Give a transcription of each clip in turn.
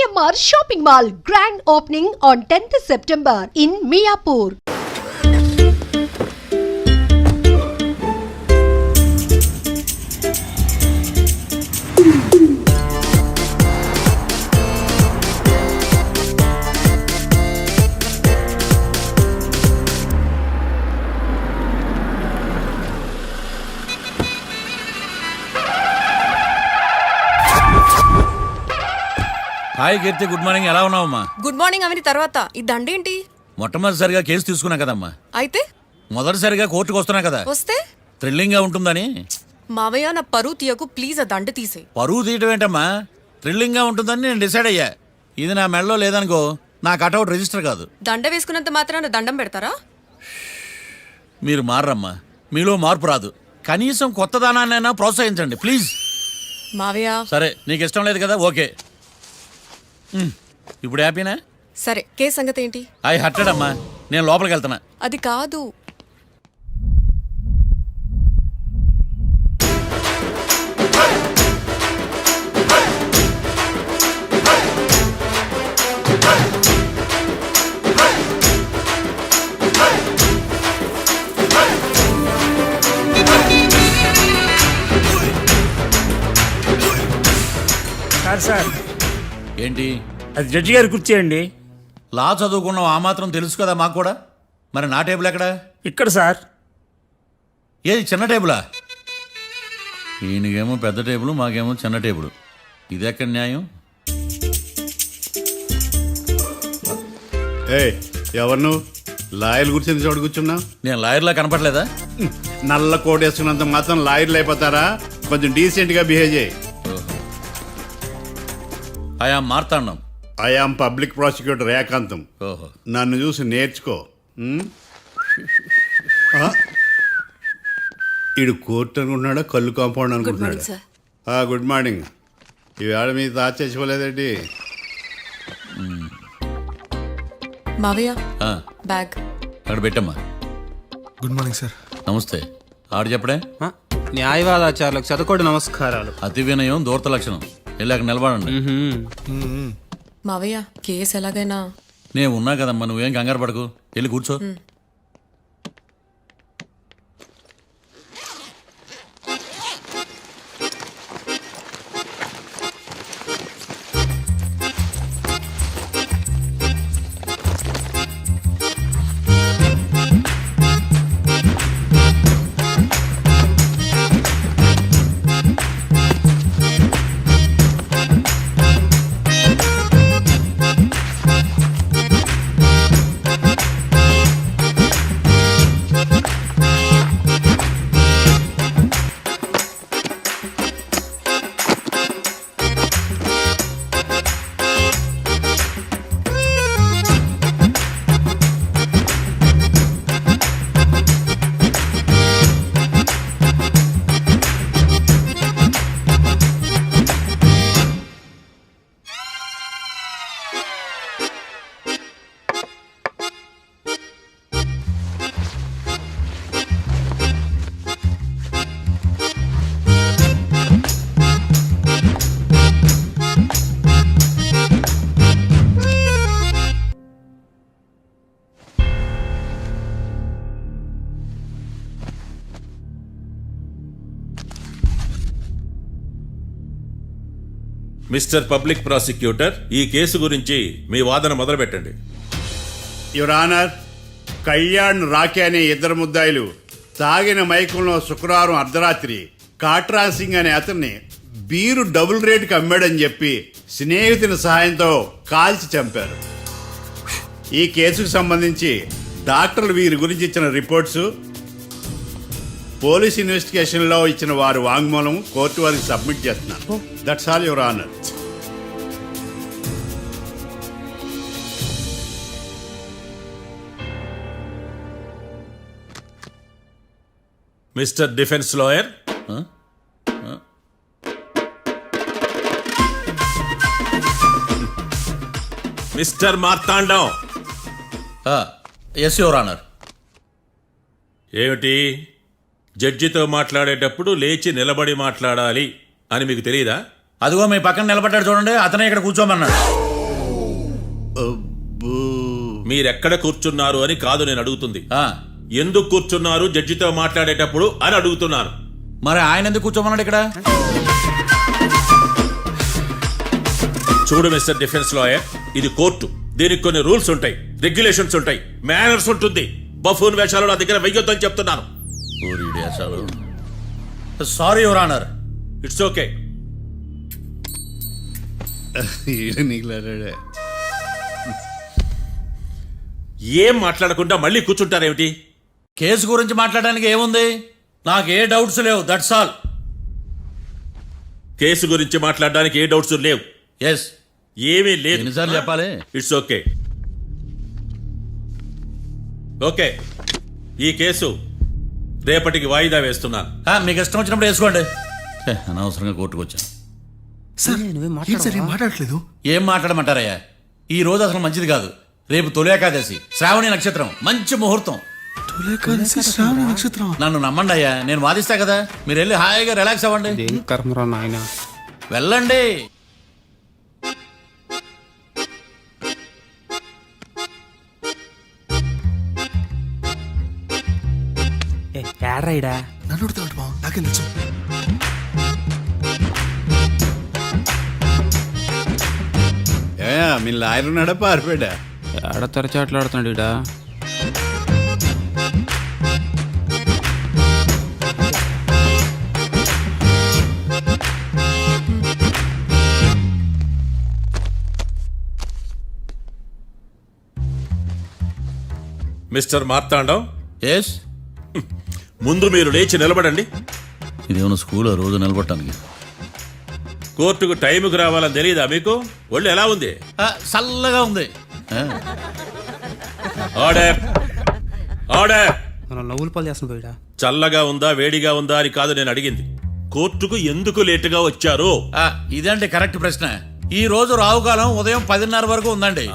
GMR Shopping Mall grand opening on 10th September in Miapur. Hi Keerthi, good morning. ఎలా ఉన్నావమ్మా? Good morning అవని తర్వాత ఈ దండేంటి? మొట్టమొదటిసారిగా కేసు తీసుకున్నా కదమ్మా. అయితే మొదటిసారిగా కోర్టుకు వస్తున్నా కదా, వస్తే థ్రిల్లింగ్ గా ఉంటుందని. మావయ్య నా పరువు తీయకు ప్లీజ్, ఆ దండ తీసే. పరువు తీయటం ఏంటమ్మా, థ్రిల్లింగ్ గా ఉంటుందని నేను డిసైడ్ అయ్యా. ఇది నా మెడలో లేదనుకో, నా కటౌట్ రిజిస్టర్ కాదు. దండ వేసుకున్నంత మాత్రాన దండం పెడతారా? మీరు మారమ్మా, మీలో మార్పు రాదు. కనీసం కొత్త దానాన్నైనా ప్రోత్సహించండి ప్లీజ్. మావయ్య సరే, నీకు ఇష్టం లేదు కదా, ఓకే. ఇప్పుడు హ్యాపీనా? సరే, కేసు సంగతి ఏంటి? ఐ హర్టెడ్ అమ్మా, నేను లోపలికి వెళ్తున్నా. అది కాదు. సార్ ఏంటి? అది జడ్జి గారి కుర్చీ అండి. లా చదువుకున్నావు, ఆ మాత్రం తెలుసు కదా మాకు కూడా. మరి నా టేబుల్ ఎక్కడ? ఇక్కడ సార్. ఏది చిన్న టేబులా? ఈయనకేమో పెద్ద టేబుల్, మాకేమో చిన్న టేబుల్. ఇది ఎక్కడ న్యాయం? ఎవరు నువ్వు? లాయర్లు కూర్చొని చోటు కూర్చున్నా? నేను లాయర్లా కనపడలేదా? నల్ల కోట్ వేసుకున్నంత మాత్రం లాయర్లు అయిపోతారా? కొంచెం డీసెంట్గా బిహేవ్ చేయి. ఆయా మార్తాండం. ఐఆమ్ పబ్లిక్ ప్రాసిక్యూటర్ ఏకాంతం. ఓహో, నన్ను చూసి నేర్చుకో. ఈడు కోర్టు అనుకుంటున్నాడా, కళ్ళు కాంపౌండ్ అనుకుంటున్నాడా? Good morning. ఈవేళ మీ తాత చచ్చిపోలేదండి. మావయ్య ఆ, బ్యాగ్ అక్కడ పెట్టమ్మా. Good morning sir. నమస్తే. ఆడు చెప్పడే? న్యాయవాదాచారులకు చదువుకోడు నమస్కారాలు. అతి వినయం దూరత లక్షణం. వెళ్ళాక నిలబడండి. మావయ్య కేసు ఎలాగైనా. నేను ఉన్నా కదమ్మా, నువ్వేం కంగారు పడకు. వెళ్ళి కూర్చో. మిస్టర్ పబ్లిక్ ప్రాసిక్యూటర్, ఈ కేసు గురించి మీ వాదన మొదలుపెట్టండి. యువర్ ఆనర్, కళ్యాణ్ రాకే అనే ఇద్దరు ముద్దాయిలు తాగిన మైకంలో శుక్రవారం అర్ధరాత్రి కాట్రా సింగ్ అనే అతన్ని బీరు డబుల్ రేటుకి అమ్మాడని చెప్పి స్నేహితుని సహాయంతో కాల్చి చంపారు. ఈ కేసుకు సంబంధించి డాక్టర్లు వీరి గురించి ఇచ్చిన రిపోర్ట్స్, పోలీస్ ఇన్వెస్టిగేషన్లో ఇచ్చిన వారి వాంగ్మూలం కోర్టు వారికి సబ్మిట్ చేస్తున్నారు. That's all your honour. Mister defence lawyer, mister Marthandam. Yes your honour. ఏమిటి, జడ్జితో మాట్లాడేటప్పుడు లేచి నిలబడి మాట్లాడాలి అని మీకు తెలియదా? అదిగో మీ పక్కన నిలబడ్డాడు చూడండి, అతనే ఇక్కడ కూర్చోమన్నాడు. అబ్బో. మీరెక్కడ కూర్చున్నారు అని కాదు నేను అడుగుతుంది, ఆ, ఎందుకు కూర్చున్నారు జడ్జితో మాట్లాడేటప్పుడు అని అడుగుతున్నాను. మరి ఆయన ఎందుకు కూర్చోమన్నాడు ఇక్కడ? చూడు మిస్టర్ డిఫెన్స్ లాయర్, ఇది కోర్టు. దీనికి కొన్ని రూల్స్ ఉంటాయి, రెగ్యులేషన్స్ ఉంటాయి, మేనర్స్ ఉంటుంది. బఫూన్ వేషాలు నా దగ్గర వెయ్యొద్దని చెప్తున్నాను. Sorry your honour. It's okay. ఈడ నీకులాడాడే. ఏం మాట్లాడకుండా మళ్ళీ కూర్చుంటారేమిటి? కేసు గురించి మాట్లాడడానికి ఏముంది? నాకు ఏ డౌట్స్ లేవు, దట్స్ ఆల్. కేసు గురించి మాట్లాడడానికి ఏ డౌట్స్ లేవు? ఎస్. ఏమీ లేదు. ఎన్నిసార్లు చెప్పాలి? It's okay. ఓకే, ఈ కేసు రేపటికి వాయిదా వేస్తున్నాను. మీకు ఇష్టం వచ్చినప్పుడు వేసుకోండి. అనవసరంగా కోర్టుకు వచ్చాను. సార్ ఏంటి సార్ ఏం మాట్లాడట్లేదు? ఏం మాట్లాడమంటారయ్యా? ఈ రోజు అసలు మంచిది కాదు. రేపు తొలి ఏకాదశి, శ్రావణి నక్షత్రం, మంచి ముహూర్తం. తొలికాల్సి శ్రావణ నక్షత్రం. నన్ను నమ్మండి అయ్యా, నేను వాదిస్తా కదా. మీరు వెళ్ళి హాయిగా రిలాక్స్ అవ్వండి. కర్మరా నాయన. వెళ్ళండి. ఏడ్రైడా నన్ను ఉడతాడు బావ, నాకేం తెలుసు? మీ లాయర్ ఉన్నాడా పారిపోయాడా? ఏడ తెరచాట్లాడుతున్నాడు ఇడా. Mister Marthandam, yes. ముందు మీరు లేచి నిలబడండి. ఇదేమన్నా స్కూల్ రోజు నిలబడటానికి? కోర్టుకు టైంకి రావాలని తెలియదా మీకు? ఒళ్ళు ఎలా ఉంది? చల్లగా ఉంది. Order, order. మనం నవ్వులు పాలు చేస్తున్న పోయిడా. చల్లగా ఉందా వేడిగా ఉందా అని కాదు నేను అడిగింది. కోర్టుకు ఎందుకు లేటుగా వచ్చారు? ఇదండి కరెక్ట్ ప్రశ్న. ఈ రోజు రావుకాలం ఉదయం 10:30 వరకు ఉందండి.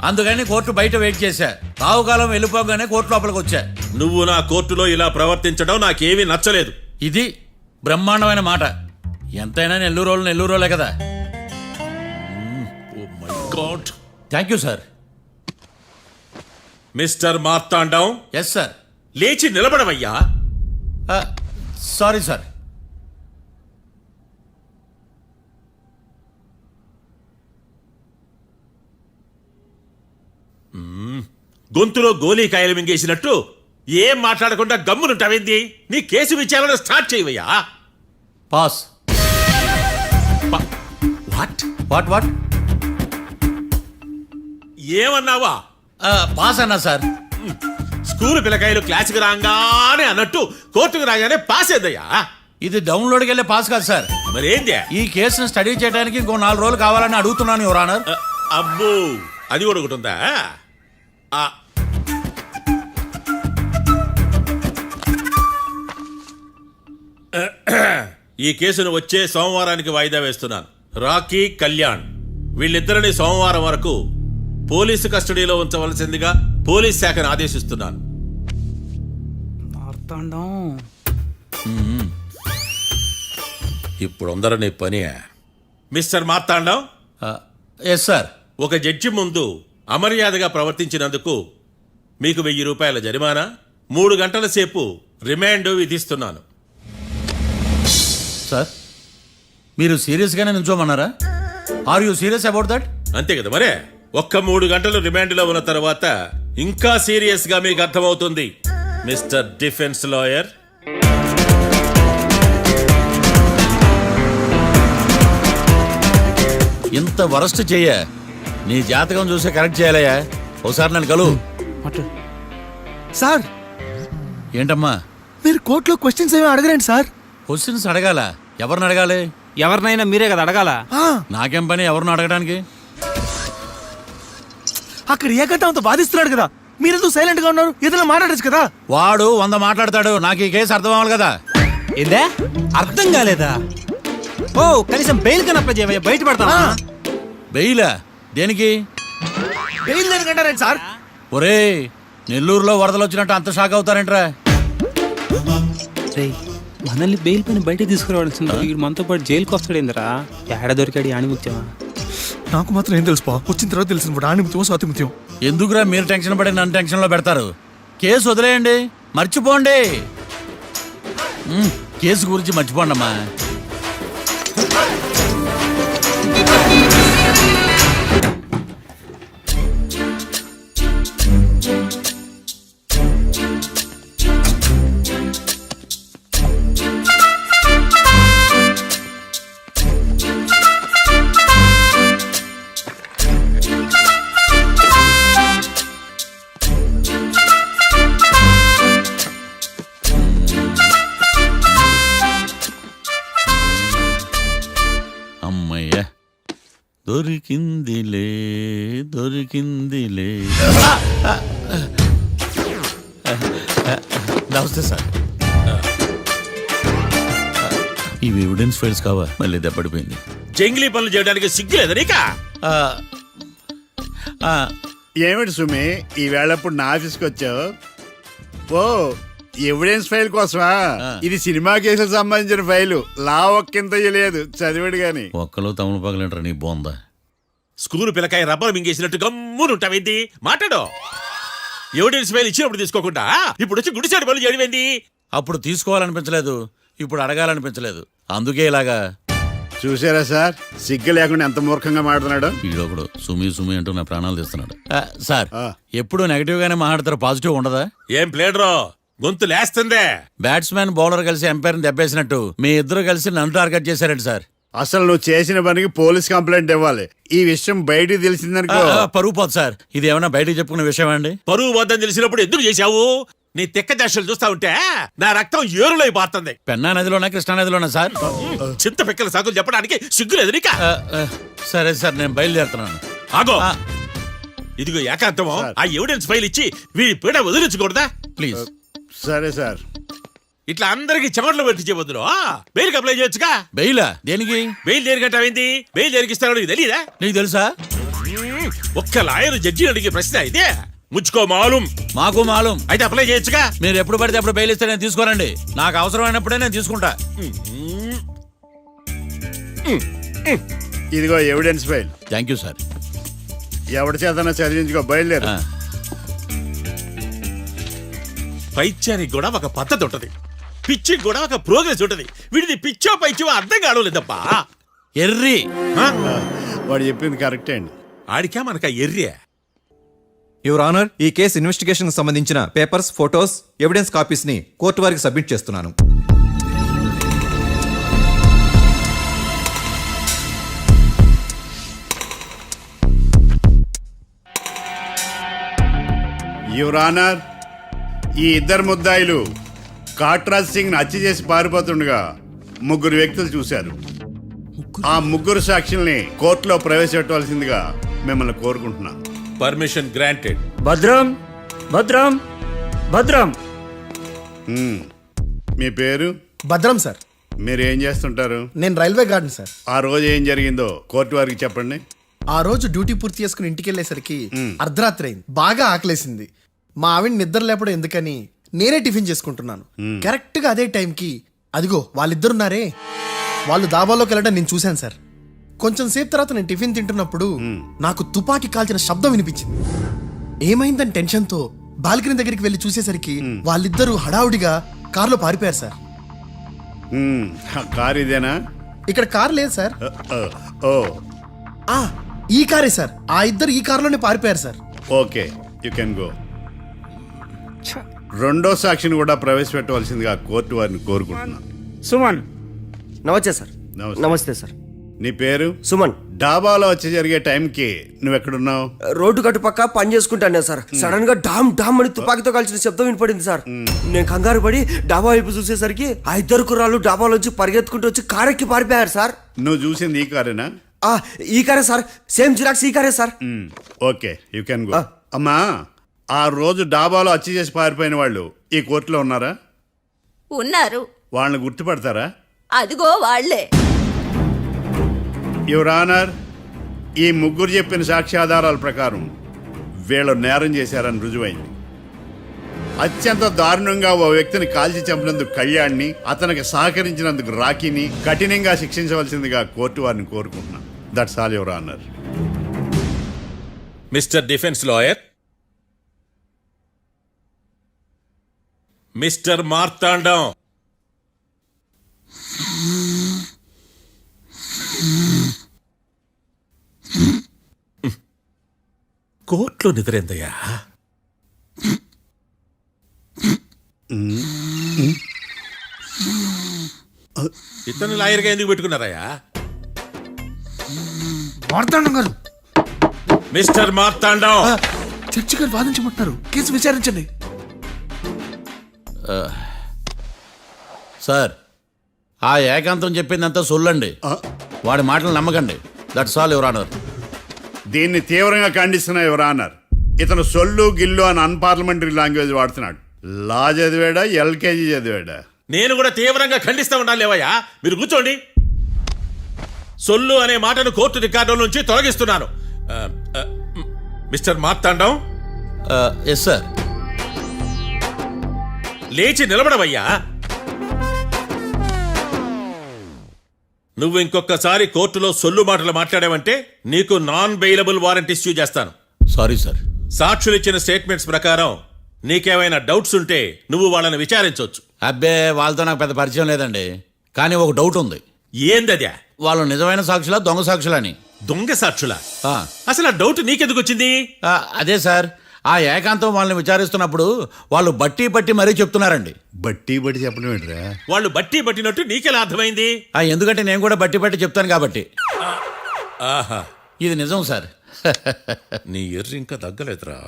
అందుకని కోర్టు బయట వెయిట్ చేశా. రావుకాలం వెళ్ళిపోగానే కోర్టు లోపలికి వచ్చా. నువ్వు నా కోర్టులో ఇలా ప్రవర్తించడం నాకేమీ నచ్చలేదు. ఇది బ్రహ్మాండమైన మాట. ఎంతైనా నెల్లూరోలే కదా. Oh my god. Thank you sir. Mister Marthandam, yes sir. లేచి నిలబడవయ్యా. Sorry sir. గొంతులో గోలీకాయలు మింగేసినట్టు ఏం మాట్లాడకుండా గమ్మునుంటావేంది? నీ కేసు విచారణ స్టార్ట్ చేయవయ్యా. పాస్. What what what? ఏమన్నావా? పాస్ అన్నా సార్. స్కూల్ పిల్లకాయలు క్లాసుకు రాగానే అన్నట్టు కోర్టుకు రాగానే పాస్ ఏదయ్యా? ఇది డౌన్లోడ్కి వెళ్ళే పాస్ కాదు సార్. మరేంది? ఈ కేసును స్టడీ చేయడానికి ఇంకో 4 రోజులు కావాలని అడుగుతున్నాను యువర్ ఆనర్. అబ్బో, అది కూడా ఒకటి ఉందా? ఈ కేసును వచ్చే సోమవారానికి వాయిదా వేస్తున్నాను. రాకీ, కళ్యాణ్ వీళ్ళిద్దరిని సోమవారం వరకు పోలీసు కస్టడీలో ఉంచవలసిందిగా పోలీస్ శాఖను ఆదేశిస్తున్నాను. మార్తాండం. ఇప్పుడు అందరూ పని. Mister Marthandam, yes sir. ఒక జడ్జి ముందు అమర్యాదగా ప్రవర్తించినందుకు మీకు 1000 రూపాయల జరిమానా, 3 గంటల సేపు రిమాండ్ విధిస్తున్నాను. సార్, మీరు సీరియస్గానే నిల్చోమన్నారా? Are you serious about that? అంతే కదా మరే. ఒక్క 3 గంటలు రిమాండ్లో ఉన్న తర్వాత ఇంకా సీరియస్ గా మీకు అర్థమవుతుంది మిస్టర్ డిఫెన్స్ లాయర్. ఇంత వరస్ట్ చెయ్య నీ జాతకం చూసి కరెక్ట్ చేయాలయ్యా. ఒకసారి నన్ను కలువు. సార్, ఏంటమ్మా? మీరు కోర్టులో క్వశ్చన్స్ ఏమి అడగరండి సార్. క్వశ్చన్స్ అడగాల? ఎవరిని అడగాలి? ఎవరినైనా మీరే కదా అడగాల. నాకేం పని ఎవరిని అడగడానికి? అక్కడ ఏకతాంతో బాధిస్తున్నాడు కదా, మీరెందుకు సైలెంట్ గా ఉన్నారు? ఏదైనా మాట్లాడచ్చు కదా. వాడు 100 మాట్లాడతాడు. నాకు ఈ కేసు అర్థం అవ్వాలి కదా. ఏందే అర్థం కాలేదా? ఓ కనీసం బెయిల్ కన్నా అప్లై చేయవయ్యా, బయట పడతా. బెయిలా? దేనికి? బెయిల్ దేనికంటారండి సార్? ఒరే, నెల్లూరులో వరదలు వచ్చినట్టు అంత షాక్ అవుతారేంట్రా? మనల్ని బెయిల్ పైన బయట తీసుకురావాల్సింది. వీడు మనతో పాటు జైలుకి వస్తాడేందిరా? ఏడ దొరికాడు ఆణిముత్యమా? నాకు మాత్రం ఏం తెలుసు వచ్చిన తర్వాత తెలిసిన రాణి ముత్యం స్వాతి ముత్యం. ఎందుకురా మీరు టెన్షన్ పడి నన్ను టెన్షన్లో పెడతారు? కేసు వదిలేయండి, మర్చిపోండి. కేసు గురించి మర్చిపోండి అమ్మా. అమ్మయ్య, దొరికిందిలే దొరికిందిలే. నమస్తే సార్. ఇవి ఎవిడెన్స్ ఫైల్స్ కావా? మళ్ళీ దెబ్బడిపోయింది. జంగిలీ పనులు చేయడానికి సిగ్గులేదు నీకా? ఏమిటి సుమి ఈ వేళప్పుడు నా ఆఫీస్కి వచ్చావు? ఓ ఎవిడెన్స్ ఫైల్ కోసమా? ఇది సినిమా కేసులకు సంబంధించిన ఫైలు. లా ఒక్కింత లేదు, చదివాడు గాని. ఒక్కలో తమను పగలంటారా నీ బోందా? School పిల్లకాయ rubber మింగేసినట్టు గమ్మునుంటావేంది? మాట్లాడు. ఎవిడెన్స్ ఫైల్ ఇచ్చినప్పుడు తీసుకోకుండా ఇప్పుడు వచ్చి గుడిసాడు పనులు చేయడమేంది? అప్పుడు తీసుకోవాలనిపించలేదు, ఇప్పుడు అడగాలనిపించలేదు, అందుకే ఇలాగా. చూసారా సార్, సిగ్గు లేకుండా ఎంత మూర్ఖంగా మాట్లాడుతున్నాడు. వీడొకడు సుమి సుమి అంటూ నా ప్రాణాలు తీస్తున్నాడు. సార్, ఆ. ఎప్పుడు నెగటివ్ గానే మాట్లాడతారు, పాజిటివ్ ఉండదా? ఏం ప్లేడరో గొంతు లేస్తుందే. బ్యాట్స్మెన్ బౌలర్ కలిసి ఎంపైర్ దెబ్బేసినట్టు మీ ఇద్దరు కలిసి నన్ను టార్గెట్ చేశారండి సార్. అసలు నువ్వు చేసిన పనికి పోలీస్ కంప్లైంట్ ఇవ్వాలి. ఈ విషయం బయటికి తెలిసిందనుకో పరుగు పోదు సార్. ఇది ఏమైనా బయటకు చెప్పుకునే విషయం అండి? పరువు వద్దని తెలిసినప్పుడు ఎందుకు చేశావు? నీ తెక్క దశలు చూస్తా ఉంటే నా రక్తం ఏరులై పారుతుంది. పెన్నా నదిలోనా కృష్ణా నదిలోనా సార్? చింత పిక్కల సాకులు చెప్పడానికి సిగ్గులేదు నీకా? సరే సార్, నేను బయలుదేరుతున్నాను. ఆగో, ఇదిగో ఏకాంతమో ఆ ఎవిడెన్స్ ఫైల్ ఇచ్చి వీడి పీడ వదిలించకూడదా? ప్లీజ్. సరే సార్. ఇట్లా అందరికి చెమటలు పెట్టి చేయవద్దు. బెయిల్ అప్లై చేయొచ్చుగా. బెయిలా? దేనికి? బెయిల్ దేనికంటావేంది? బెయిల్ దేనికిస్తాడో నీకు తెలీదా? నీకు తెలుసా? ఒక్క లాయర్ జడ్జి అడిగే ప్రశ్న ఇదే. ముచ్చుకో మాలూం. మాకు మాలూం. అయితే అప్లై చేయొచ్చుగా. మీరు ఎప్పుడు పడితే అప్పుడు బెయిల్ ఇస్తే నేను తీసుకోనండి. నాకు అవసరమైనప్పుడే నేను తీసుకుంటా. ఇదిగో evidence file. Thank you sir. ఎవరి చేతనా చదివించుకో, బయలుదేరు. పైత్యానికి కూడా ఒక పద్ధతి ఉంటది, పిచ్చికి కూడా ఒక ప్రోగ్రెస్ ఉంటది. వీడిది పిచ్చో పైచో అర్థం కావలేదప్పా. ఎర్రి. వాడు చెప్పింది కరెక్టే అండి. ఆడికా మనక ఎర్రియా? యువర్ ఆనర్, ఈ కేసు ఇన్వెస్టిగేషన్ సంబంధించిన పేపర్స్, ఫోటోస్, ఎవిడెన్స్ కాపీస్ ని కోర్టు వారికి సబ్మిట్ చేస్తున్నాను. యువర్ ఆనర్, ఈ ఇద్దరు ముద్దాయిలు కాట్రాజ్ సింగ్ హత్య చేసి పారిపోతుండగా ముగ్గురు వ్యక్తులు చూశారు. ఆ ముగ్గురు సాక్షుల్ని కోర్టులో ప్రవేశపెట్టవలసిందిగా మిమ్మల్ని కోరుకుంటున్నాను. Permission granted. భద్రం భద్రం భద్రం. మీ పేరు? భద్రం సార్. మీరు ఏం చేస్తుంటారు? నేను రైల్వే గార్డెన్ సార్. ఆ రోజు ఏం జరిగిందో కోర్టు వారికి చెప్పండి. ఆ రోజు డ్యూటీ పూర్తి చేసుకుని ఇంటికి వెళ్ళేసరికి అర్ధరాత్రి అయింది. బాగా ఆకలేసింది. మా ఆవిడ నిద్ర లేపడం ఎందుకని నేనే టిఫిన్ చేసుకుంటున్నాను. కరెక్ట్ గా అదే టైంకి అదిగో వాళ్ళిద్దరున్నారే, వాళ్ళు దాబాలోకి వెళ్ళడం నేను చూశాను సార్. కొంచెం సేపు తర్వాత నేను టిఫిన్ తింటున్నప్పుడు నాకు తుపాకీ కాల్చిన శబ్దం వినిపించింది. ఏమైందని టెన్షన్తో బాల్కనీ దగ్గరికి వెళ్ళి చూసేసరికి వాళ్ళిద్దరూ హడావుడిగా కారులో పారిపోయారు సార్. కారు ఇదేనా? ఇక్కడ కారు లేదు సార్. ఓ, ఈ కారే సార్. ఆ ఇద్దరు ఈ కారులోనే పారిపోయారు sir. Okay, you can go. రెండో సాక్షిని కూడా ప్రవేశపెట్టవలసిందిగా కోర్టు వారిని కోరుకుంటున్నాను. సుమన్. నమస్తే సార్. నమస్తే సార్. నీ పేరు? సుమన్. డాబాలో వచ్చి జరిగే టైంకి నువ్వెక్కడున్నావు? రోడ్డు కట్టు పక్క పని చేసుకుంటానే సార్. సడన్ గా డామ్ డామ్ అని తుపాకీతో కాల్చిన శబ్దం వినపడింది సార్. నేను కంగారు పడి డాబా వైపు చూసేసరికి ఆ ఇద్దరు కుర్రాళ్ళు డాబాలోంచి పరిగెత్తుకుంటూ వచ్చి కారెక్కి పారిపోయారు సార్. నువ్వు చూసింది ఈ కారేనా? ఈ కారే సార్. సేమ్ జిరాక్స్ ఈ కారే sir. Okay, you can go. అమ్మా, ఆ రోజు డాబాలో హత్య చేసి పారిపోయిన వాళ్ళు ఈ కోర్టులో ఉన్నారా? ఉన్నారు. వాళ్ళని గుర్తుపడతారా? అదిగో వాళ్లే. యువర్ ఆనర్, ఈ ముగ్గురు చెప్పిన సాక్ష్యాధారాల ప్రకారం వీళ్ళు నేరం చేశారని రుజువైంది. అత్యంత దారుణంగా ఓ వ్యక్తిని కాల్చి చంపినందుకు కళ్యాణ్ని, అతనికి సహకరించినందుకు రాకీని కఠినంగా శిక్షించవలసిందిగా కోర్టు వారిని కోరుకుంటున్నాను. That's all your honour. Mister defence lawyer, mister Martandam, కోర్టులో నిద్రేందయ్యా? ఇతను లాయర్గా ఎందుకు పెట్టుకున్నారయ్యా? మార్తాండం గారు, మిస్టర్ మార్తాండం, చర్చి గారు వాదించమంటున్నారు. కేసు విచారించండి. సార్, ఆ ఏకాంతం చెప్పిందంతా సొల్లండి. వాడి మాటలు నమ్మకండి. That's all your honour. దీన్ని తీవ్రంగా ఖండిస్తున్నా యువర్ ఆనర్. ఇతను సొల్లు గిల్లు అని అన్పార్లమెంటరీ లాంగ్వేజ్ వాడుతున్నాడు. లా చదివాడా, ఎల్కేజీ చదివాడా? నేను కూడా తీవ్రంగా ఖండిస్తా ఉండాలి లేవయ్యా. మీరు కూర్చోండి. సొల్లు అనే మాటను కోర్టు రికార్డుల నుంచి తొలగిస్తున్నాను. Mister Marthandam, yes sir. లేచి నిలబడవయ్యా. నువ్వు ఇంకొకసారి కోర్టులో సొల్లు మాటలు మాట్లాడావంటే నీకు నాన్ బెయిలబుల్ వారెంట్ ఇష్యూ చేస్తాను. Sorry sir. సాక్షులు ఇచ్చిన స్టేట్మెంట్స్ ప్రకారం నీకేమైనా డౌట్స్ ఉంటే నువ్వు వాళ్ళని విచారించవచ్చు. అబ్బే, వాళ్ళతో నాకు పెద్ద పరిచయం లేదండి. కానీ ఒక డౌట్ ఉంది. ఏందద్యా? వాళ్ళు నిజమైన సాక్షులా, దొంగ సాక్షులని? దొంగ సాక్షులా? ఆ. అసలు ఆ డౌట్ నీకెందుకు వచ్చింది? అదే సార్, ఆ ఏకాంతం వాళ్ళని విచారిస్తున్నప్పుడు వాళ్ళు బట్టి పట్టి మరీ చెప్తున్నారండి. బట్టి బట్టి చెప్పడం ఏంట్రా? వాళ్ళు బట్టి పట్టినట్టు నీకెలా అర్థమైంది? ఎందుకంటే నేను కూడా బట్టి పట్టి చెప్తాను కాబట్టి. ఆహా, ఇది నిజం సార్. నీ ఎర్రి ఇంకా తగ్గలేదురా.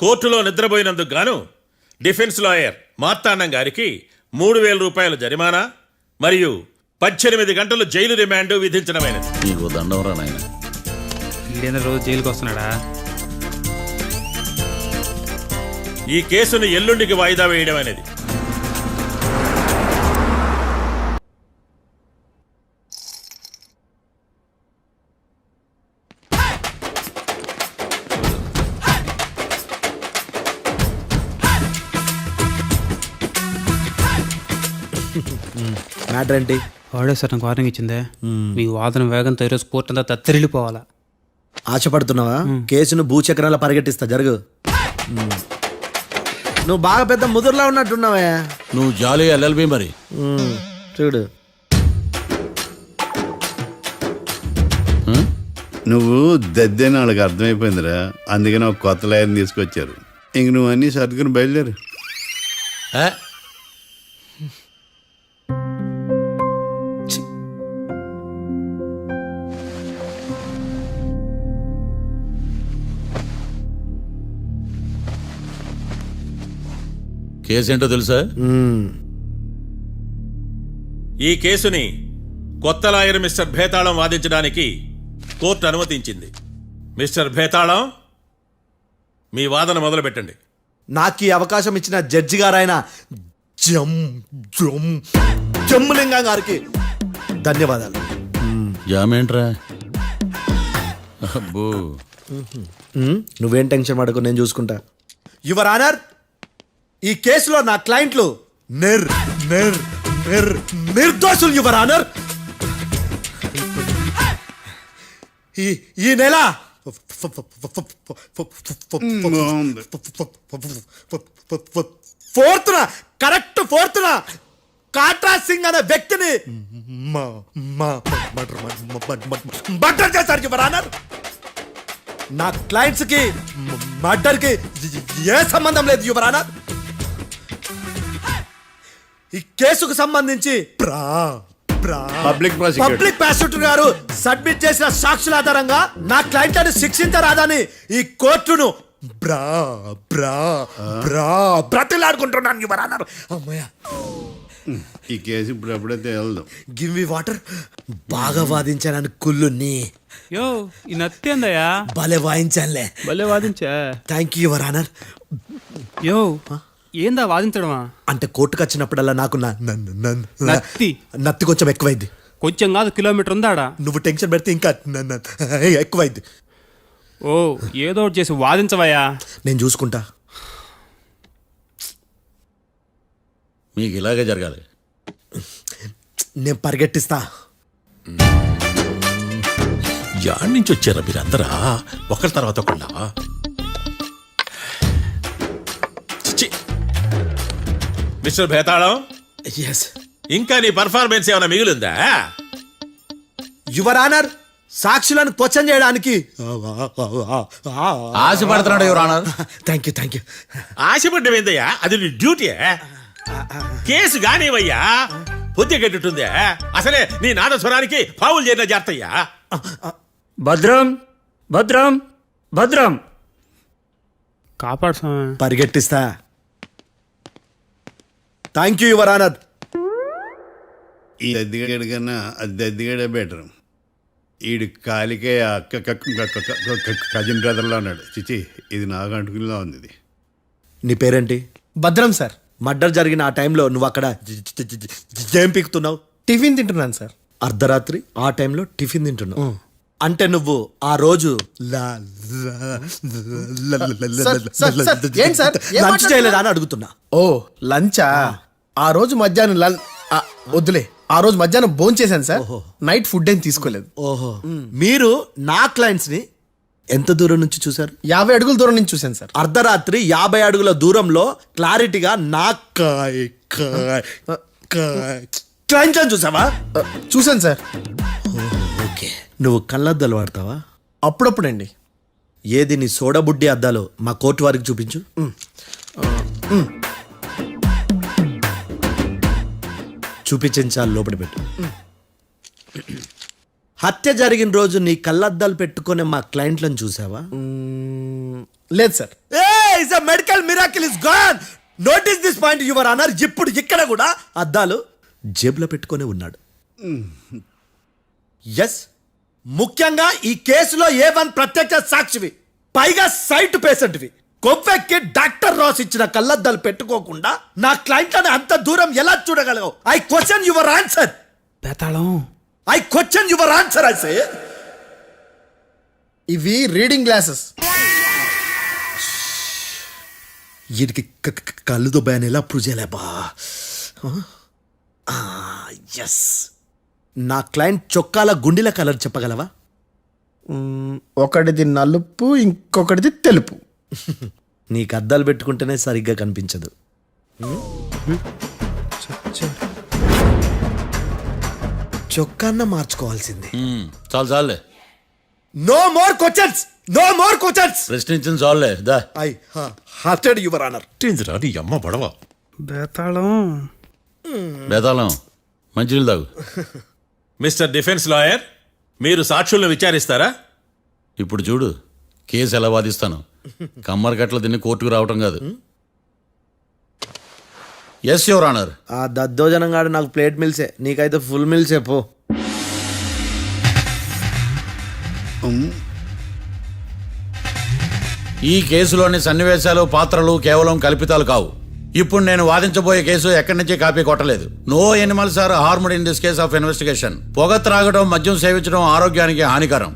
కోర్టులో నిద్రపోయినందుకు గాను డిఫెన్స్ లాయర్ మార్తాండం గారికి 3,000 రూపాయల జరిమానా మరియు 18 గంటలు జైలు రిమాండ్ విధించడమైనది. నీకు దండం రా నాయన. ఈడేంద్ర రోజు జైలుకి వస్తున్నాడా? ఈ కేసును ఎల్లుండికి వాయిదా వేయడం అనేది. మ్యాటర్ ఏంటి? వాడే సార్ నాకు వార్నింగ్ ఇచ్చిందే. మీ వాదన వేగంతో ఈరోజు కోర్టు అంతా తత్తరిల్లిపోవాలా. ఆశపడుతున్నావా? కేసును భూచక్రాల పరిగెట్టిస్తా, జరుగు. నువ్వు బాగా పెద్ద ముదురులా ఉన్నట్టున్నావే. నువ్వు జాలి ఎల్ఎల్బి మరి. చూడు, నువ్వు దద్దని వాళ్ళకి అర్థమైపోయిందిరా. అందుకని ఒక కొత్త లాయర్ని తీసుకొచ్చారు. ఇంక నువ్వు అన్నీ సర్దుకుని బయలుదేరు. కేసు ఏంటో తెలుసా? ఈ కేసుని కొత్త లాయర్ మిస్టర్ భేతాళం వాదించడానికి కోర్టు అనుమతించింది. మిస్టర్ భేతాళం, మీ వాదన మొదలు పెట్టండి. నాకు ఈ అవకాశం ఇచ్చిన జడ్జి గారైన జమ్ములింగం గారికి ధన్యవాదాలు. జామేంట్రా? అబ్బో, నువ్వేం టెన్షన్ పడకు, నేను చూసుకుంటా. యువర్ ఆనర్, ఈ కేసులో నా క్లయింట్లు నిర్దోషులు యువర్ ఆనర్. ఈ నెల ఫోర్త్న కాట్రా సింగ్ అనే వ్యక్తిని మర్డర్ చేశారు యువర్ ఆనర్. నా క్లయింట్స్ కి మర్డర్ కి ఏ సంబంధం లేదు యువర్ ఆనర్. ఈ కేసుకు సంబంధించి పబ్లిక్ ప్రాసిక్యూటర్ గారు సబ్మిట్ చేసిన సాక్షుల ఆధారంగా నా క్లయింట్లను శిక్షించరాదని ఈ కోర్టును బ్రతిలాడుకుంటున్నాను యువర్ ఆనర్. అమ్మయ్య, ఈ కేసు ఇప్పుడు ఎప్పుడైతే వెళ్దాం. Give me water. బాగా వాదించానని కుళ్ళుని. యో, ఈ నత్తేందయ్యా? భలే వాయించానులే. భలే వాదించా. Thank you your honour. Yo, ఏందా వాదించడమా? అంటే కోర్టుకు వచ్చినప్పుడల్లా నాకు నత్తి కొంచెం ఎక్కువైంది. కొంచెం కాదు, కిలోమీటర్ ఉందాడా. నువ్వు టెన్షన్ పెడితే ఇంకా ఎక్కువైంది. ఓ, ఏదో ఒకటి చేసి వాదించవయ్యా. నేను చూసుకుంటా. మీకు ఇలాగే జరగాలి. నేను పరిగెట్టిస్తా. యాడ్ నుంచి వచ్చారా మీరందరా ఒకరి తర్వాత ఒకళ్ళ మిస్టర్ భేతాళం, ఇంకా నీ పర్ఫార్మెన్స్ ఏమైనా మిగిలిందా? యువర్ ఆనర్, సాక్షులను క్వశ్చన్ చేయడానికి ఆశపడుతున్నాడు యువర్ ఆనర్. థ్యాంక్ యూ ఆశపడ్డం ఏందయ్యా, అది నీ డ్యూటీ. కేసు గానివయ్యా, బుద్ధి గట్టుందే. అసలే నీ నాదస్వరానికి పావులు చేరిన జాగ్రత్తయ్యా. భద్రం భద్రం భద్రం కాపాడు స్వామి. పరిగెట్టిస్తా. Thank you your honour. ఈ దద్దిగడి కన్నా అది దద్దిగడే బెటర్. ఈడు కాలికే కజిన్ బ్రదర్లో ఉన్నాడు. చిచి, ఇది నాకు అంటుకునిలా ఉంది. ఇది నీ పేరేంటి? భద్రం సార్. మర్డర్ జరిగిన ఆ టైంలో నువ్వు అక్కడ ఏం పీకుతున్నావు? టిఫిన్ తింటున్నాను సార్. అర్ధరాత్రి ఆ టైంలో టిఫిన్ తింటున్నావు అంటే నువ్వు ఆ రోజు లంచ్ చేయలేదా అని అడుగుతున్నా. ఓ లంచా? ఆ రోజు మధ్యాహ్నం వద్దులే, ఆ రోజు మధ్యాహ్నం భోజనం చేశాను సార్. నైట్ ఫుడ్ ఏం తీసుకోలేదు. ఓహో, మీరు నా క్లయింట్స్ ని ఎంత దూరం నుంచి చూసారు? 50 అడుగుల దూరం నుంచి చూశాను సార్. అర్ధరాత్రి 50 అడుగుల దూరంలో క్లారిటీగా నా క్లయింట్ అని చూసావా? చూశాను సార్. ఓకే, నువ్వు కళ్ళద్దాలు వాడతావా? అప్పుడప్పుడండి. ఏది నీ సోడబుడ్డి అద్దాలు మా కోర్టు వారికి చూపించు. చూపించాలి, లోపల పెట్టు. హత్య జరిగిన రోజు నీ కళ్ళద్దాలు పెట్టుకునే మా క్లయింట్లను చూసావా? లేదు sir. Medical miracle is gone. Notice this point your honour. ఇప్పుడు ఇక్కడ కూడా అద్దాలు జేబులో పెట్టుకునే ఉన్నాడు. ఎస్, ముఖ్యంగా ఈ కేసులో A1 ప్రత్యక్ష సాక్షివి, పైగా సైట్ పేషెంట్వి. కొవ్వెక్కి డాక్టర్ రాస్ ఇచ్చిన కళ్ళద్దాలు పెట్టుకోకుండా నా క్లయింట్లను అంత దూరం ఎలా చూడగలవు? I question your answer. Betalam, I question your answer. I say ఇవి రీడింగ్ గ్లాసెస్. వీటికి కళ్ళు దుబ్బాయని ఎలా ప్రూవ్ చేయలేబా? ఎస్, నా క్లయింట్ చొక్కాల గుండెల కలర్ చెప్పగలవా? ఒకటిది నలుపు, ఇంకొకటిది తెలుపు. నీకు అద్దాలు పెట్టుకుంటేనే సరిగ్గా కనిపించదు. చొక్కాన్న మార్చుకోవాల్సింది. చాలు చాలులే, no more questions, no more questions. ప్రశ్నించిన చాలులే. దా ఐ హార్టెడ్ యువర్ ఆనర్. నీ అమ్మ బడవ. బేతాళం, బేతాళం, మంచినీళ్ళు తాగు. మిస్టర్ డిఫెన్స్ లాయర్, మీరు సాక్షులను విచారిస్తారా? ఇప్పుడు చూడు కేసు ఎలా వాదిస్తాను. కమ్మరి కట్టలు తిని కోర్టుకు రావటం కాదు. Yes your honour. ఆ దద్దోజనంగాడు నాకు ప్లేట్ మిల్సే, నీకైతే ఫుల్ మిల్సే పో. ఈ కేసులోని సన్నివేశాలు, పాత్రలు కేవలం కల్పితాలు కావు. ఇప్పుడు నేను వాదించబోయే కేసు ఎక్కడి నుంచి కాపీ కొట్టలేదు. No animals are harmed in this case of investigation. పొగ త్రాగడం, మద్యం సేవించడం ఆరోగ్యానికి హానికరం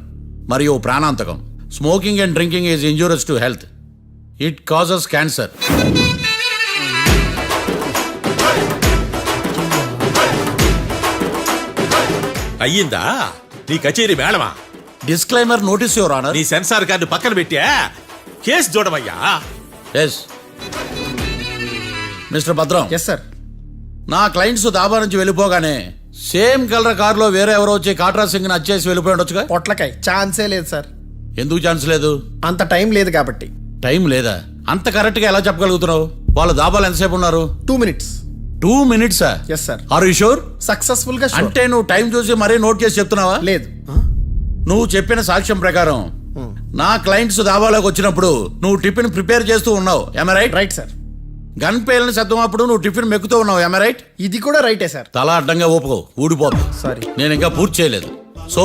మరియు ప్రాణాంతకం. Smoking and drinking is injurious to health. It causes cancer. అయ్యిందా నీ కచేరీ మేడమా? Disclaimer notice your honour. నీ సెన్సార్ కార్డు పక్కన పెట్టా కేసు చూడమయ్యా. Yes mister Bhadram. Yes sir. నా క్లయింట్స్ దాబా నుంచి వెళ్ళిపోగానే సేమ్ కలర్ కారులో వేరే ఎవరో వచ్చి కాట్రా సింగ్ వచ్చేసి వెళ్ళిపోయి ఉండొచ్చుగా? పొట్లకాయ ఛాన్సే లేదు సార్. ఎందుకు ఛాన్స్ లేదు? అంత టైం లేదు కాబట్టి. టైం లేదా? అంత కరెక్ట్ గా ఎలా చెప్పగలుగుతున్నావు? వాళ్ళ దాబాలు ఎంతసేపు ఉన్నారు? 2 minutes. 2 minutes? Yes sir. Are you sure? Successful గా. అంటే నువ్వు టైం చూసి మరీ నోట్ చేసి చెప్తున్నావా? లేదు. నువ్వు చెప్పిన సాక్ష్యం ప్రకారం నా క్లయింట్స్ దాబాలోకి వచ్చినప్పుడు నువ్వు టిఫిన్ ప్రిపేర్ చేస్తూ ఉన్నావు. Am I right? Right sir. Gun పేలిన శబ్దం అప్పుడు నువ్వు టిఫిన్ మెక్కుతూ ఉన్నావు. Am I right? ఇది కూడా రైటే సార్. తల అడ్డంగా ఊపుకో, ఊడిపోతుంది. సారీ, నేను ఇంకా పూర్తి చేయలేదు. సో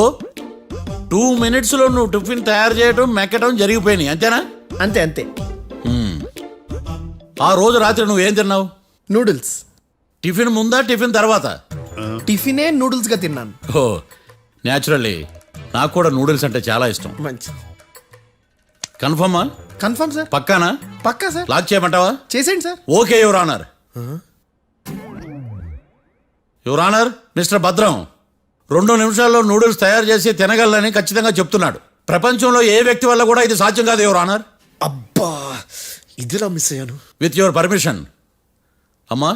2 minutes లో నువ్వు టిఫిన్ తయారు చేయడం, మెక్కడం జరిగిపోయినాయి, అంతేనా? అంతే అంతే. ఆ రోజు రాత్రి నువ్వేం తిన్నావు? నూడిల్స్. టిఫిన్ ముందా, టిఫిన్ తర్వాత? టిఫినే నూడిల్స్ గా తిన్నాను. ఓ న్యాచురల్లీ నాకు కూడా నూడిల్స్ అంటే చాలా ఇష్టం. మంచి. కన్ఫర్మా? Confirm sir. పక్కానా? పక్కా సార్. లాక్ చేయమంటావా? చేసేయండి sir. Okay your honour. Your honour, mister Bhadram 2 నిమిషాల్లో నూడిల్స్ తయారు చేసి తినగలని ఖచ్చితంగా చెప్తున్నాడు. ప్రపంచంలో ఏ వ్యక్తి వల్ల కూడా ఇది సాధ్యం కాదు యువర్ ఆనర్. అబ్బా ఇదిలా మిస్ అయ్యాను. With your permission. అమ్మా,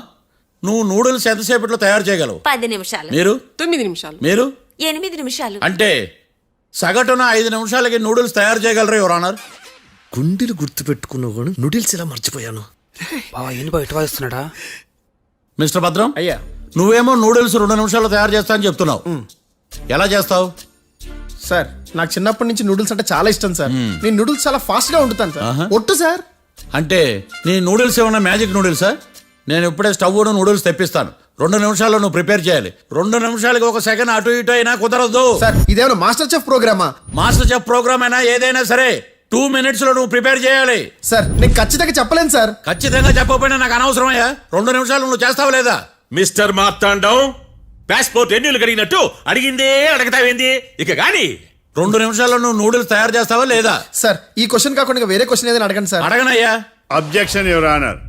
నువ్వు నూడిల్స్ ఎంతసేపట్లో తయారు చేయగలవు? 10 నిమిషాలు. మీరు 9 నిమిషాలు. మీరు 8 నిమిషాలు. అంటే సగటున 5 నిమిషాలకి నూడిల్స్ తయారు చేయగలరు యువర్ ఆనర్. గుండెలు గుర్తు పెట్టుకున్నావు కానీ నూడిల్స్ ఇలా మర్చిపోయాను. బావా ఏంటి బయట వాయిస్తున్నాడా? మిస్టర్ భద్రం, అయ్యా నువ్వేమో నూడిల్స్ 2 నిమిషాల్లో తయారు చేస్తా అని చెప్తున్నావు. ఎలా చేస్తావు? సార్ నాకు చిన్నప్పటి నుంచి నూడిల్స్ అంటే చాలా ఇష్టం సార్. నేను నూడిల్స్ చాలా ఫాస్ట్ గా వండుతాను సార్. ఒట్టు సార్. అంటే నీ నూడిల్స్ ఏమన్నా మ్యాజిక్ నూడిల్సా? నేను ఇప్పుడే స్టవ్ నూడిల్స్ తెప్పిస్తాను. 2 నిమిషాల్లో నువ్వు ప్రిపేర్ చేయాలి. 2 నిమిషాలకి 1 సెకండ్ అటు ఇటు అయినా కుదరదు. సార్ ఇదేమైనా మాస్టర్ చెఫ్ ప్రోగ్రామా? మాస్టర్ చెఫ్ ప్రోగ్రామ్ అయినా ఏదైనా సరే 2 minutes లో నువ్వు ప్రిపేర్ చేయాలి. సార్ నేను ఖచ్చితంగా చెప్పలేను సార్. ఖచ్చితంగా చెప్పకపోయినా నాకు అనవసరమయ్యా. 2 నిమిషాలు నువ్వు చేస్తావు లేదా? మిస్టర్ మార్తాండం, పాస్పోర్ట్ ఎన్నిళ్ళు కడిగినట్టు అడిగిందే అడగతావేంది? ఇక గాని 2 నిమిషాల్లో నువ్వు నూడిల్స్ తయారు చేస్తావా లేదా? సార్ ఈ క్వశ్చన్ కాకుండా ఇంకా వేరే క్వశ్చన్ ఏదైనా అడగండి సార్. అడగనయ్యా. Objection your honour.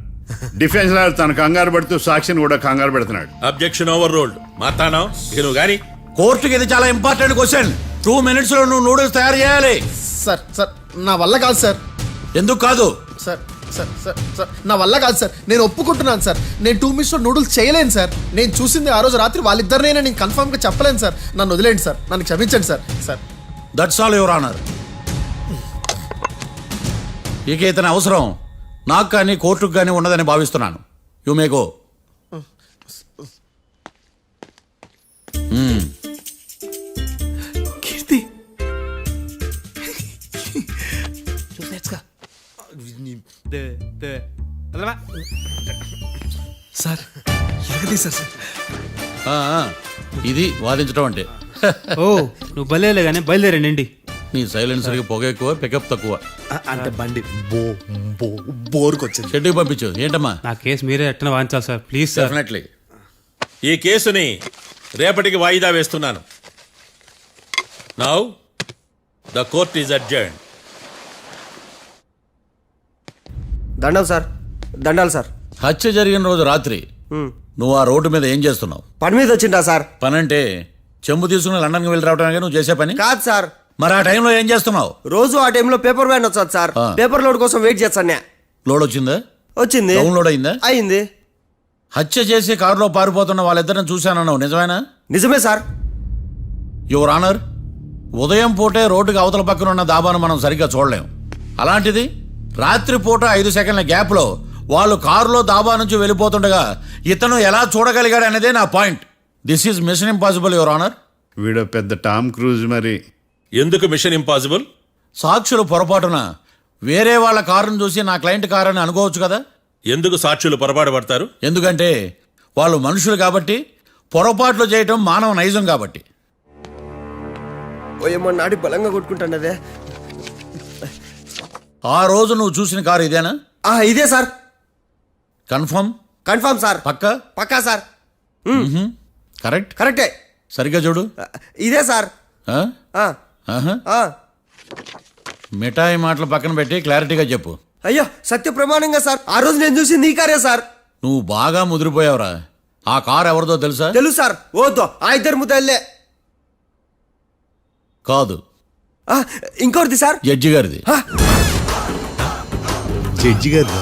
Defence lawyer తన కంగారు పడుతూ సాక్షిని కూడా కంగారు పెడుతున్నాడు. Objection over ruled. మార్తాండం, ఇక నువ్వు గాని కోర్టుకి ఇది చాలా ఇంపార్టెంట్ క్వశ్చన్. 2 minutes లో నువ్వు నూడిల్స్ తయారు చేయాలి. సార్ సార్ నా వల్ల కాదు సార్. ఎందుకు కాదు? సార్ సార్ సార్ సార్ నా వల్ల కాదు సార్. నేను ఒప్పుకుంటున్నాను సార్. నేను 2 minutes లో నూడిల్స్ చేయలేను సార్. నేను చూసింది ఆ రోజు రాత్రి వాళ్ళిద్దరినైనా నేను కన్ఫర్మ్ గా చెప్పలేను సార్. నన్ను వదిలేండి సార్. నన్ను క్షమించండి sir. Sir that's all your honour. ఇక ఇతని అవసరం నాకు కానీ కోర్టుకు కానీ ఉండదని భావిస్తున్నాను. You may go. Keerthi sir ఎరగదీశారు సార్. ఇది వాదించడం అంటే. ఓ నువ్వు బలేలే కానీ బయలుదేరండి. నీ సైలెన్సర్కి పొగ ఎక్కువ, పికప్ తక్కువ. అంటే బండి బోర్కి వచ్చింది. షెడ్యూల్ పంపించు. ఏంటమ్మా? నా కేసు మీరే ఎట్టన వాయించాలి సార్, ప్లీజ్ సార్. డెఫినెట్లీ. ఈ కేసుని రేపటికి వాయిదా వేస్తున్నాను. Now the court is adjourned. దండాలు సార్. దండాలు సార్. హత్య జరిగిన రోజు రాత్రి నువ్వు ఆ రోడ్డు మీద ఏం చేస్తున్నావు? పని మీద వచ్చిందా సార్? పని అంటే చెంబు తీసుకుని లండన్కి వెళ్ళి రావడానికి నువ్వు చేసే పని కాదు సార్. మరి ఆ టైంలో ఏం చేస్తున్నావు? రోజు ఆ టైంలో పేపర్ వ్యాన్ వచ్చాది సార్. పేపర్ లోడ్ కోసం వెయిట్ చేస్తాను. లోడ్ వచ్చిందా? వచ్చింది. డౌన్లోడ్ అయిందా? అయింది. హత్య చేసి కారులో పారిపోతున్న వాళ్ళిద్దరిని చూశానన్నావు, నిజమేనా? నిజమే సార్. యువర్ ఆనర్, ఉదయం పూటే రోడ్డుకి అవతల పక్కన ఉన్న దాబాను మనం సరిగ్గా చూడలేం. అలాంటిది రాత్రి పూట 5 సెకండ్ల గ్యాప్లో వాళ్ళు కారులో దాబా నుంచి వెళ్ళిపోతుండగా ఇతను ఎలా చూడగలిగాడు అనేదే నా point. This is mission impossible your honour. వీడు పెద్ద టామ్ క్రూజ్ మరి. ఎందుకు మిషన్ ఇంపాసిబుల్? సాక్షులు పొరపాటున వేరే వాళ్ళ కారును చూసి నా క్లయింట్ కారు అని అనుకోవచ్చు కదా. ఎందుకు సాక్షులు పొరపాటు పడతారు? ఎందుకంటే వాళ్ళు మనుషులు కాబట్టి, పొరపాట్లు చేయటం మానవ నైజం కాబట్టి. ఓయమ్మ నాడి బలంగా కొట్టుకుంటానదే. ఆ రోజు నువ్వు చూసిన కారు ఇదేనా? ఇదే సార్. కన్ఫర్మ్? Confirm sir. పక్కా? పక్కా సార్. కరెక్ట్? కరెక్టే. సరిగ్గా చూడు. ఇదే సార్. ఆ? ఆహా. మిఠాయి మాటలు పక్కన పెట్టి క్లారిటీగా చెప్పు. అయ్యో సత్య ప్రమాణంగా సార్, ఆ రోజు నేను చూసి నీ కారే సార్. నువ్వు బాగా ముదిరిపోయావురా. ఆ కారు ఎవరిదో తెలుసా? తెలుసు సార్. ఓతో ఆ ఇద్దరు ముద్దల్లే. కాదు, ఇంకోటిది సార్. జడ్జి గారిది. జడ్జి గారు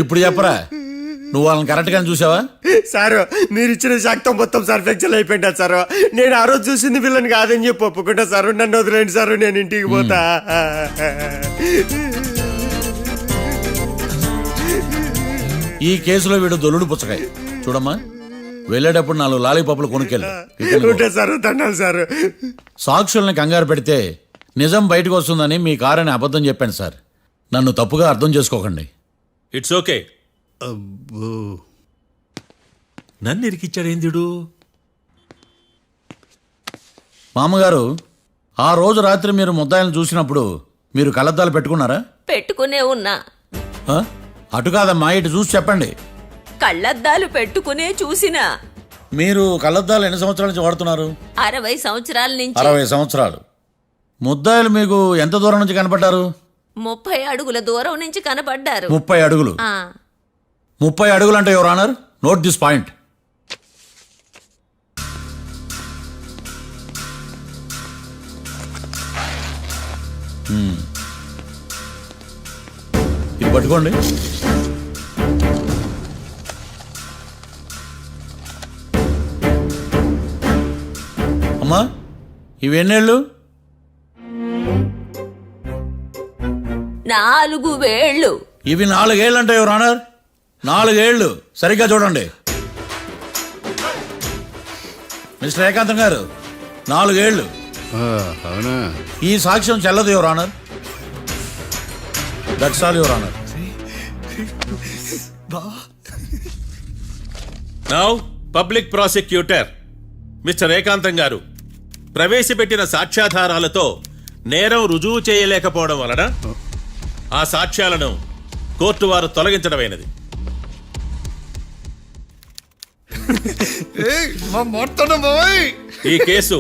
ఇప్పుడు చెప్పరా, నువ్వు వాళ్ళని కరెక్ట్ గానే చూసావా? సార్ మీరు ఇచ్చిన శాక్తం మొత్తం సార్ ఫ్రాక్చర్ అయిపోయింటా సార్. నేను ఆ రోజు చూసింది వీళ్ళని కాదని చెప్పి ఒప్పుకుంటా సార్. నన్ను వదిలేండి సార్, నేను ఇంటికి పోతా. ఈ కేసులో వీడు దొల్లుడు పుచ్చకాయ. చూడమ్మా, వెళ్ళేటప్పుడు 4 లాలీపాపులు కొనుక్కెళ్ళు. Sir దండాలి sir. సాక్షుల్ని కంగారు పెడితే నిజం బయటకు వస్తుందని మీ కారని అబద్ధం చెప్పాను సార్. నన్ను తప్పుగా అర్థం చేసుకోకండి. It's okay. నన్ను ఇరికిచ్చాడేందుడు? మామగారు, ఆ రోజు రాత్రి మీరు ముద్దాయిలను చూసినప్పుడు మీరు కళ్ళద్దాలు పెట్టుకున్నారా? పెట్టుకునే ఉన్నా. అటు కాదమ్మా, ఇటు చూసి చెప్పండి. కళ్ళద్దాలు పెట్టుకునే చూసినా. మీరు కళ్ళద్దాలు ఎన్ని సంవత్సరాల నుంచి వాడుతున్నారు? 60 సంవత్సరాల నుంచి. 60 సంవత్సరాలు. ముద్దాయిలు మీకు ఎంత దూరం నుంచి కనపడ్డారు? 30 అడుగుల దూరం నుంచి కనపడ్డారు. 30 అడుగులు. 30 అడుగులు అంటే your honour, note this point. ఇది పట్టుకోండి. అమ్మా, ఇవి ఎన్నేళ్ళు? 4 వేళ్ళు. ఇవి 4 ఏళ్ళు అంటే యువర్ ఆనర్, 4 ఏళ్ళు. సరిగ్గా చూడండి మిస్టర్ ఏకాంతం గారు, 4 ఏళ్ళు. అవునా? ఈ సాక్ష్యం చెల్లదు your honour. That's all your honour. Now public prosecutor mister ఏకాంతం గారు ప్రవేశపెట్టిన సాక్ష్యాధారాలతో నేరం రుజువు చేయలేకపోవడం వలన ఆ సాక్ష్యాలను కోర్టు వారు తొలగించడమైనది. ఈ కేసు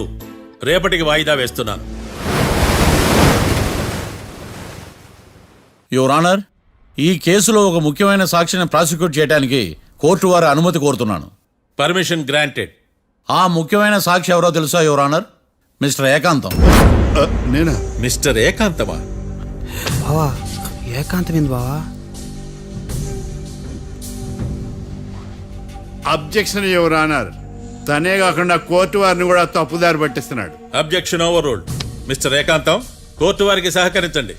రేపటికి వాయిదా వేస్తున్నాను. యువర్ ఆనర్, ఈ కేసులో ఒక ముఖ్యమైన సాక్షిని ప్రాసిక్యూట్ చేయడానికి కోర్టు వారి అనుమతి కోరుతున్నాను. Permission granted. ఆ ముఖ్యమైన సాక్షి ఎవరో తెలుసా యువర్ ఆనర్? మిస్టర్ ఏకాంతం. నేనా? మిస్టర్ ఏకాంతమా? బావా ఏకాంతమైంది బావా. Objection your honour. తనే కాకుండా కోర్టు వారిని కూడా తప్పుదారి పట్టిస్తున్నాడు. Objection overruled. Mister Ekantham, court వారికి సహకరించండి.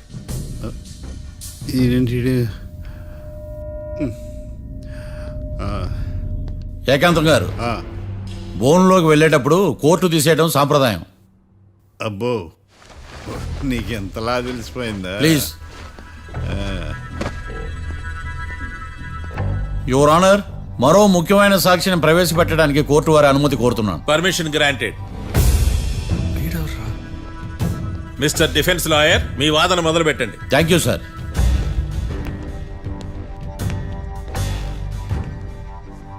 ఏకాంతం గారు, బోన్లోకి వెళ్ళేటప్పుడు కోర్టు తీసేయడం సాంప్రదాయం. అబ్బో, నీకెంతలా తెలిసిపోయిందా? ప్లీజ్. యువర్ ఆనర్, మరో ముఖ్యమైన సాక్షిని ప్రవేశపెట్టడానికి కోర్టు వారి అనుమతి కోరుతున్నాను. Permission granted. Mister defence lawyer, మీ వాదన మొదలు పెట్టండి. Thank you sir.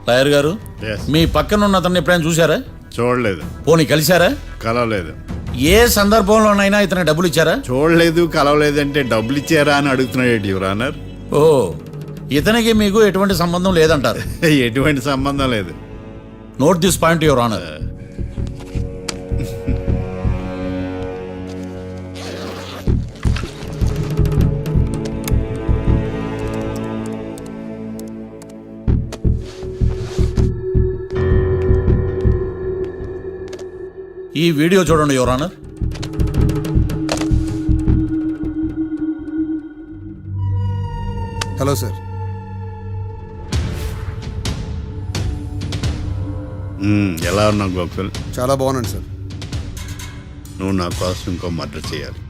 లాయర్ గారు, Yes. మీ పక్కన ఉన్న అతన్ని ఎప్పుడైనా చూసారా? చూడలేదు. పోనీ కలిశారా? కలవలేదు. ఏ సందర్భంలోనైనా ఇతను డబ్బులు ఇచ్చారా? చూడలేదు, కలవలేదంటే డబ్బులు ఇచ్చారా అని అడుగుతున్నాడు యువర్ ఆనర్. ఓ, ఇతనికి మీకు ఎటువంటి సంబంధం లేదంటారు? ఎటువంటి సంబంధం లేదు. Note this point your honour. ఈ వీడియో చూడండి యువర్ ఆనర్. Hello sir. ఎలా ఉన్నావు గోకుల్? చాలా బాగున్నాను సార్. నువ్వు నా కోసం ఇంకో మర్డర్ చేయాలి.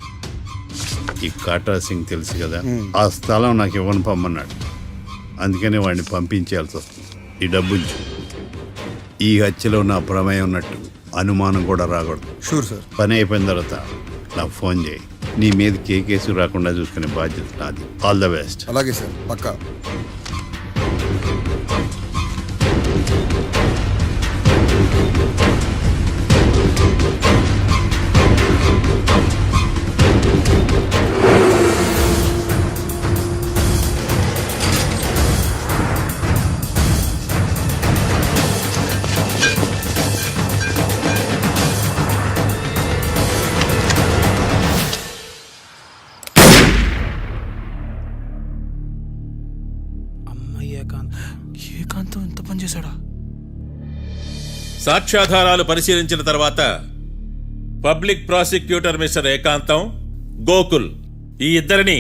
ఈ కాటా సింగ్ తెలుసు కదా, ఆ స్థలం నాకు ఇవ్వను పమ్మన్నాడు. అందుకని వాడిని పంపించాల్సి వస్తుంది. ఈ డబ్బు ఉంచు. ఈ హత్యలో నా ప్రమేయం ఉన్నట్టు అనుమానం కూడా రాకూడదు. Sure sir. పని అయిపోయిన తర్వాత నాకు ఫోన్ చేయి. నీ మీద కేసు రాకుండా చూసుకునే బాధ్యత నాది. All the best. అలాగే సార్, పక్కా. ఏకాంతం ఎంత పని చేశాడా? సాక్ష్యాధారాలు పరిశీలించిన తర్వాత పబ్లిక్ ప్రాసిక్యూటర్ మిస్టర్ ఏకాంతం, గోకుల్ ఈ ఇద్దరిని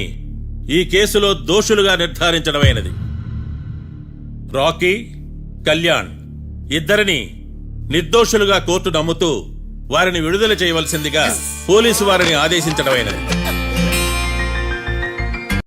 ఈ కేసులో దోషులుగా నిర్ధారించడమైనది. రాకీ, కళ్యాణ్ ఇద్దరిని నిర్దోషులుగా కోర్టు నమ్ముతూ వారిని విడుదల చేయవలసిందిగా పోలీసు వారిని ఆదేశించడమైనది.